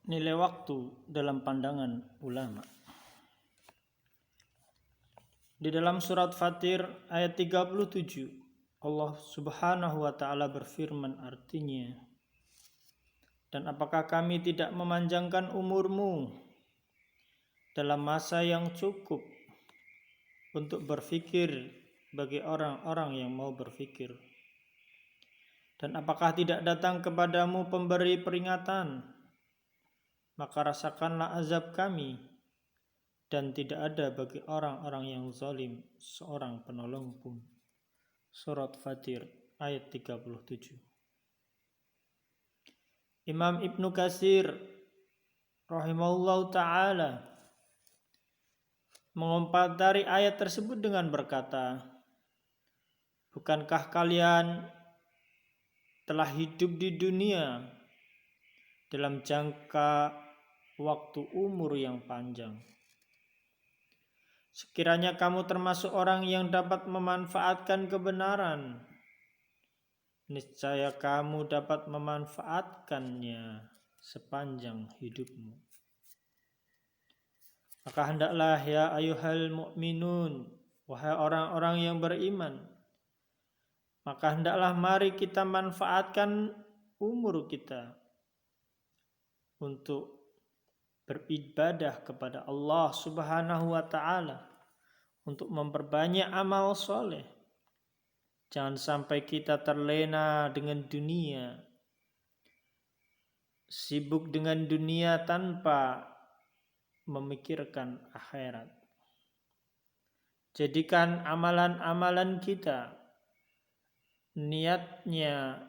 Nilai waktu dalam pandangan ulama. Di dalam surat Fatir ayat 37, Allah Subhanahu wa taala berfirman artinya, "Dan apakah kami tidak memanjangkan umurmu dalam masa yang cukup untuk berfikir bagi orang-orang yang mau berfikir? Dan apakah tidak datang kepadamu pemberi peringatan? Maka rasakanlah azab kami, dan tidak ada bagi orang-orang yang zalim seorang penolong pun." Surat Fatir ayat 37. Imam Ibnu Katsir rahimahullahu ta'ala mengomentari ayat tersebut dengan berkata, "Bukankah kalian telah hidup di dunia dalam jangka waktu umur yang panjang? Sekiranya kamu termasuk orang yang dapat memanfaatkan kebenaran, niscaya kamu dapat memanfaatkannya sepanjang hidupmu. Maka hendaklah ya ayyuhal mu'minun, wahai orang-orang yang beriman, maka hendaklah mari kita manfaatkan umur kita untuk beribadah kepada Allah Subhanahu wa ta'ala, untuk memperbanyak amal soleh. Jangan sampai kita terlena dengan dunia, sibuk dengan dunia tanpa memikirkan akhirat. Jadikan amalan-amalan kita niatnya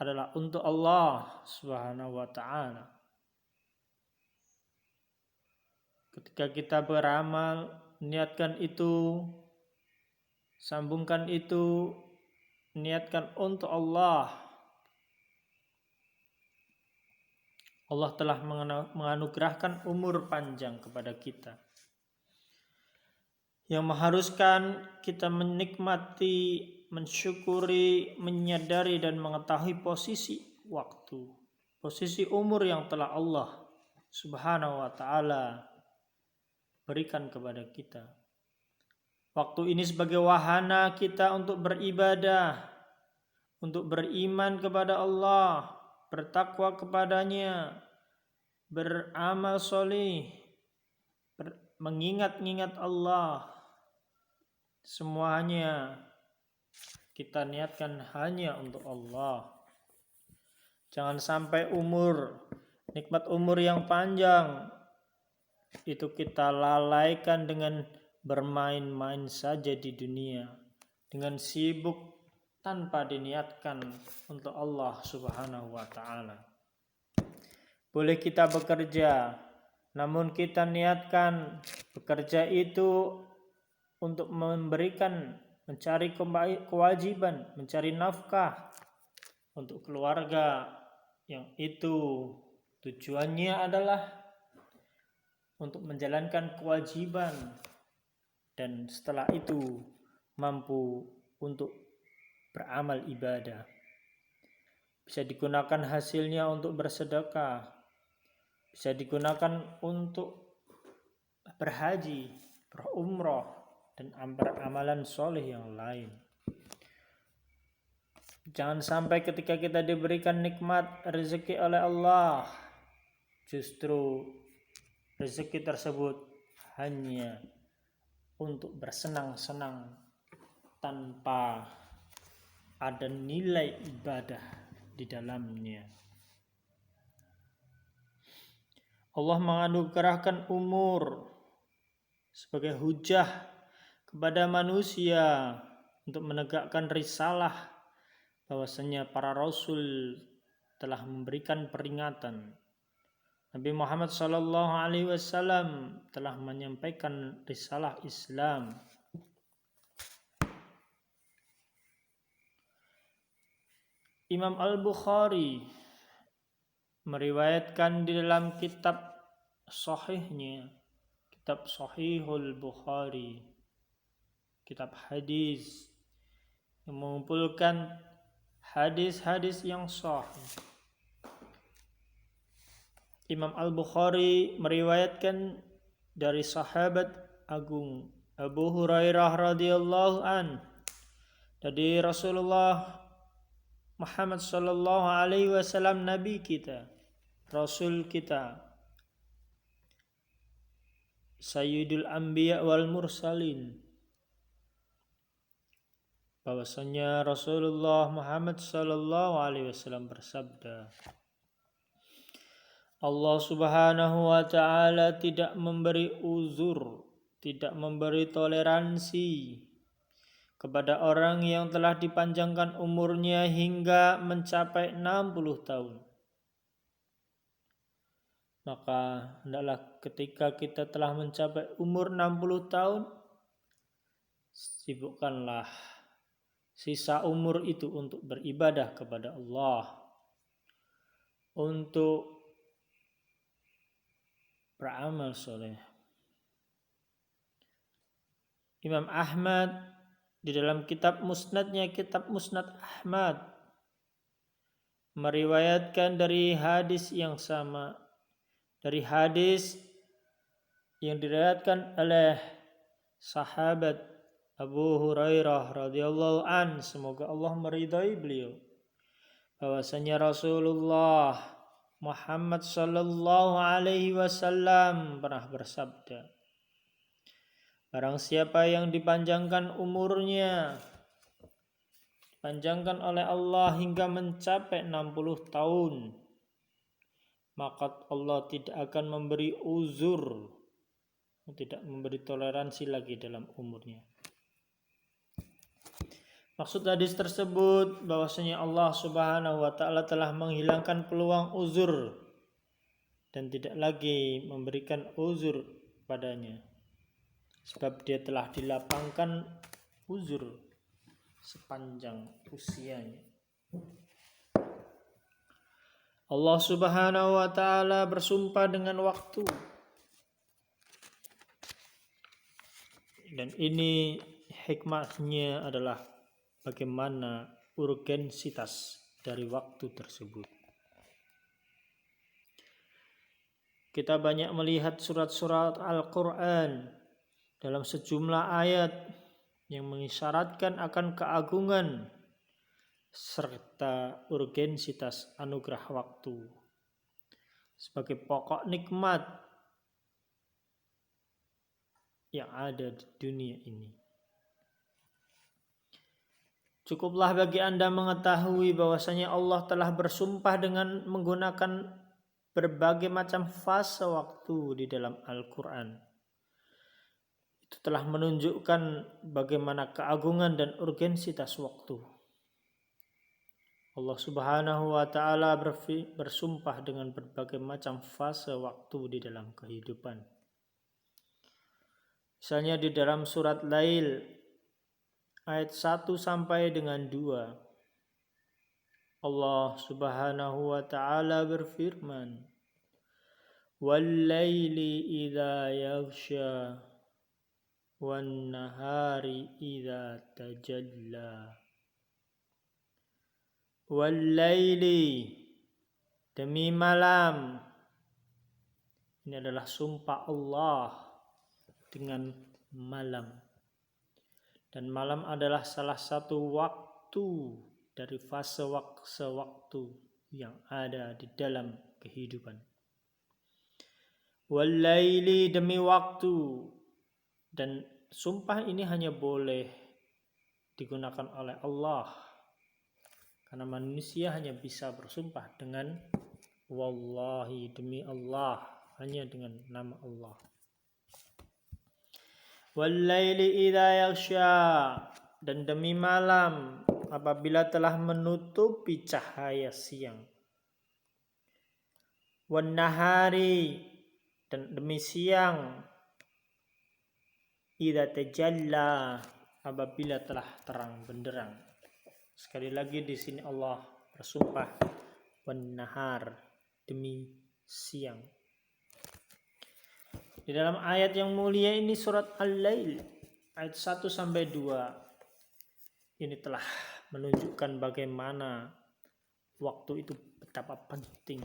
adalah untuk Allah Subhanahu wa ta'ala. Ketika kita beramal, niatkan itu, sambungkan itu, niatkan untuk Allah. Allah telah menganugerahkan umur panjang kepada kita, yang mengharuskan kita menikmati, mensyukuri, menyadari dan mengetahui posisi waktu, posisi umur yang telah Allah Subhanahu wa ta'ala berikan kepada kita. Waktu ini sebagai wahana kita untuk beribadah, untuk beriman kepada Allah, bertakwa kepadanya, beramal soleh, mengingat-ingat Allah. Semuanya kita niatkan hanya untuk Allah. Jangan sampai nikmat umur yang panjang itu kita lalaikan dengan bermain-main saja di dunia, dengan sibuk tanpa diniatkan untuk Allah Subhanahu wa ta'ala. Boleh kita bekerja, namun kita niatkan bekerja itu untuk mencari kewajiban, mencari nafkah untuk keluarga, yang itu tujuannya adalah untuk menjalankan kewajiban, dan setelah itu mampu untuk beramal ibadah. Bisa digunakan hasilnya untuk bersedekah, bisa digunakan untuk berhaji, berumrah, dan amalan soleh yang lain. Jangan sampai ketika kita diberikan nikmat rezeki oleh Allah, justru rezeki tersebut hanya untuk bersenang-senang tanpa ada nilai ibadah di dalamnya. Allah menganugerahkan umur sebagai hujah kepada manusia untuk menegakkan risalah, bahwasanya para rasul telah memberikan peringatan. Nabi Muhammad SAW telah menyampaikan risalah Islam. Imam Al-Bukhari meriwayatkan di dalam kitab sahihnya, kitab Sahihul Bukhari, kitab hadis yang mengumpulkan hadis-hadis yang sahih. Imam Al-Bukhari meriwayatkan dari sahabat agung Abu Hurairah radhiyallahu an dari Rasulullah Muhammad sallallahu alaihi wasallam, nabi kita, rasul kita, Sayyidul Anbiya wal Mursalin, bahwasanya Rasulullah Muhammad sallallahu alaihi wasallam bersabda, Allah Subhanahu wa taala tidak memberi uzur, tidak memberi toleransi kepada orang yang telah dipanjangkan umurnya hingga mencapai 60 tahun. Maka hendaklah ketika kita telah mencapai umur 60 tahun, sibukkanlah sisa umur itu untuk beribadah kepada Allah, untuk beramal soleh. Imam Ahmad di dalam kitab musnadnya, kitab Musnad Ahmad, meriwayatkan dari hadis yang sama, dari hadis yang diriwayatkan oleh sahabat Abu Hurairah radhiyallahu an, semoga Allah meridai beliau, bahwasanya Rasulullah Muhammad sallallahu alaihi wasallam pernah bersabda, barang siapa yang dipanjangkan umurnya, dipanjangkan oleh Allah hingga mencapai 60 tahun, maka Allah tidak akan memberi uzur, tidak memberi toleransi lagi dalam umurnya. Maksud hadis tersebut bahwasanya Allah Subhanahu wa taala telah menghilangkan peluang uzur dan tidak lagi memberikan uzur padanya, sebab dia telah dilapangkan uzur sepanjang usianya. Allah Subhanahu wa taala bersumpah dengan waktu. Dan ini hikmahnya adalah bagaimana urgensitas dari waktu tersebut. Kita banyak melihat surat-surat Al-Quran dalam sejumlah ayat yang mengisyaratkan akan keagungan serta urgensitas anugerah waktu sebagai pokok nikmat yang ada di dunia ini. Cukuplah bagi Anda mengetahui bahwasanya Allah telah bersumpah dengan menggunakan berbagai macam fase waktu di dalam Al-Quran. Itu telah menunjukkan bagaimana keagungan dan urgensitas waktu. Allah Subhanahu wa taala bersumpah dengan berbagai macam fase waktu di dalam kehidupan. Misalnya di dalam surat Lail ayat 1 sampai dengan 2. Allah Subhanahu wa taala berfirman, "Wal-laili idza yaghsha wan-nahari idza tajalla." Wal-laili, demi malam. Ini adalah sumpah Allah dengan malam. Dan malam adalah salah satu waktu dari fase waktu yang ada di dalam kehidupan. Wal-laili, demi waktu. Dan sumpah ini hanya boleh digunakan oleh Allah, karena manusia hanya bisa bersumpah dengan wallahi, demi Allah, hanya dengan nama Allah. Wal-laili idza yaghsha, dan demi malam apabila telah menutupi cahaya siang. Wan-nahari, dan demi siang idza tajalla, apabila telah terang benderang. Sekali lagi di sini Allah bersumpah wan-nahar, demi siang. Di dalam ayat yang mulia ini, surat Al-Lail ayat 1 sampai 2, ini telah menunjukkan bagaimana waktu itu betapa penting